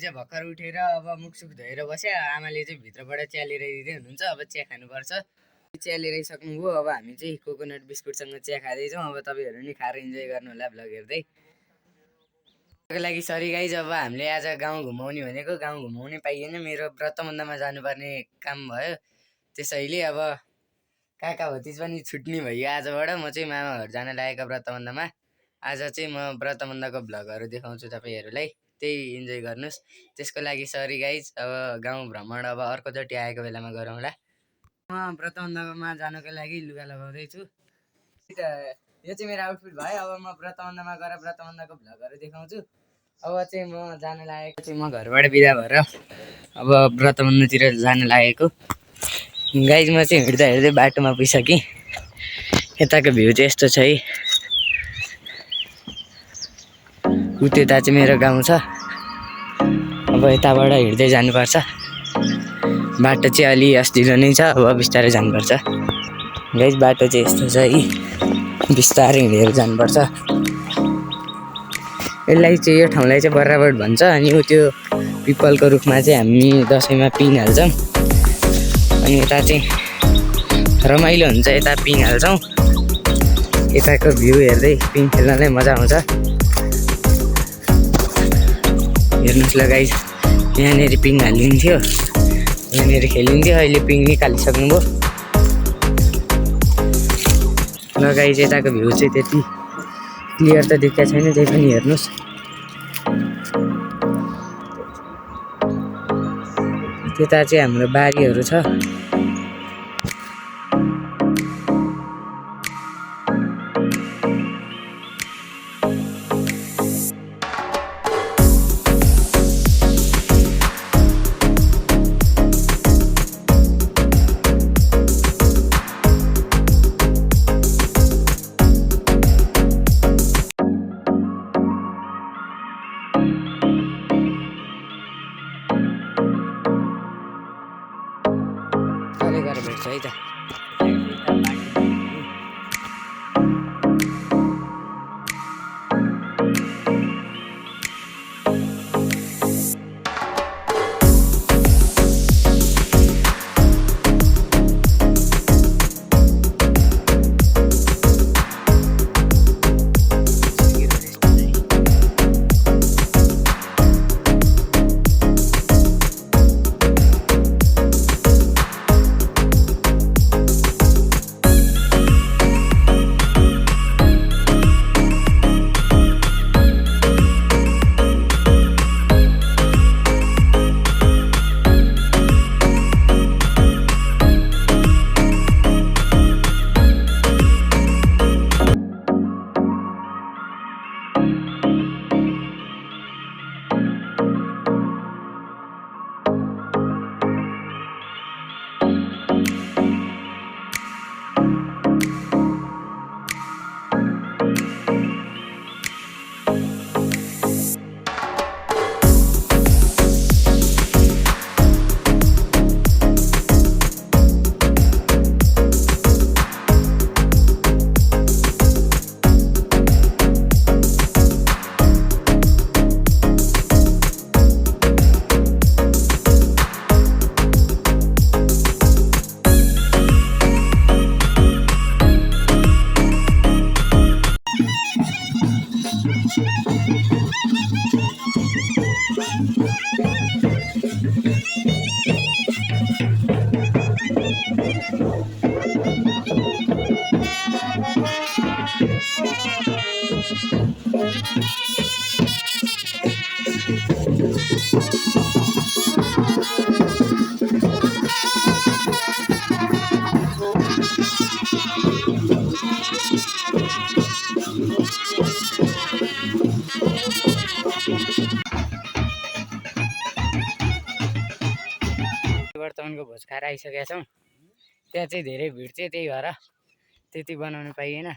चाहिँ भर्खर उठेर अब मुखसुख धोएर बस्यो। आमाले चाहिँ भित्रबाट चिया ल्याइदिँदै हुनुहुन्छ। अब चिया खानुपर्छ। चिया ल्याइसक्नुभयो। अब हामी चाहिँ कोकोनट बिस्कुटसँग चिया खाँदैछौँ। अब तपाईँहरू नि खाएर इन्जोय गर्नु होला भ्लग हेर्दै। त्यसको लागि सरी गाइज, अब हामीले आज गाउँ घुमाउने भनेको गाउँ घुमाउनै पाइएन। मेरो व्रतबन्धमा जानुपर्ने काम भयो। त्यसैले अब काका भतिज पनि छुट्ने भयो आजबाट। म चाहिँ मामा घर जान लागेको व्रतबन्धमा। आज चाहिँ म व्रतबन्धको भ्लगहरू देखाउँछु तपाईँहरूलाई, त्यही इन्जोय गर्नुहोस्। त्यसको लागि सरी गाइज। अब गाउँ भ्रमण अब अर्कोचोटि आएको बेलामा गरौँला। म व्रतबन्धमा जानको लागि लुगा लगाउँदैछु। यो चाहिँ मेरो आउटफिट भयो। अब म व्रतबन्धमा गएर व्रतबन्धको भ्लगहरू देखाउँछु। अब चाहिँ म जान लागेको चाहिँ म घरबाट बिदा भएर अब व्रतबन्धतिर जान लागेको। गाइज म चाहिँ हिँड्दा हिँड्दै बाटोमा पुगिसकेँ। यताको भ्यू चाहिँ यस्तो छ है। उता चाहिँ मेरो गाउँ छ। अब यताबाट हिँड्दै जानुपर्छ। बाटो चाहिँ अलि अस्तिलो नै छ। अब बिस्तारै जानुपर्छ। गाइज बाटो चाहिँ यस्तो छ है, बिस्तारै हिँडेर जानुपर्छ। यसलाई चाहिँ यो ठाउँलाई चाहिँ बराबर भन्छ। अनि त्यो पिपलको रुखमा चाहिँ हामी दसैँमा पिङ हाल्छौँ। अनि यता चाहिँ रमाइलो हुन्छ, यता पिङ हाल्छौँ। यताको भ्यू हेर्दै पिङ खेल्नलाई मजा आउँछ। हेर्नुहोस् ल गाइज, यहाँनिर पिङ हालिदिन्थ्यो, यहाँनिर खेलिन्थ्यो। अहिले पिङ निकालिसक्नुभयो। ल गाइज यताको भ्यू चाहिँ त्यति क्लियर त देखेको छैन, त्यही पनि हेर्नुहोस्। त्यता चाहिँ हाम्रो बारीहरू छ। भेट्छ है त। वर्तमानको भोज खाएर आइसकेका छौँ। त्यहाँ चाहिँ धेरै भिड थियो, त्यही भएर त्यति बनाउनु पाइएन।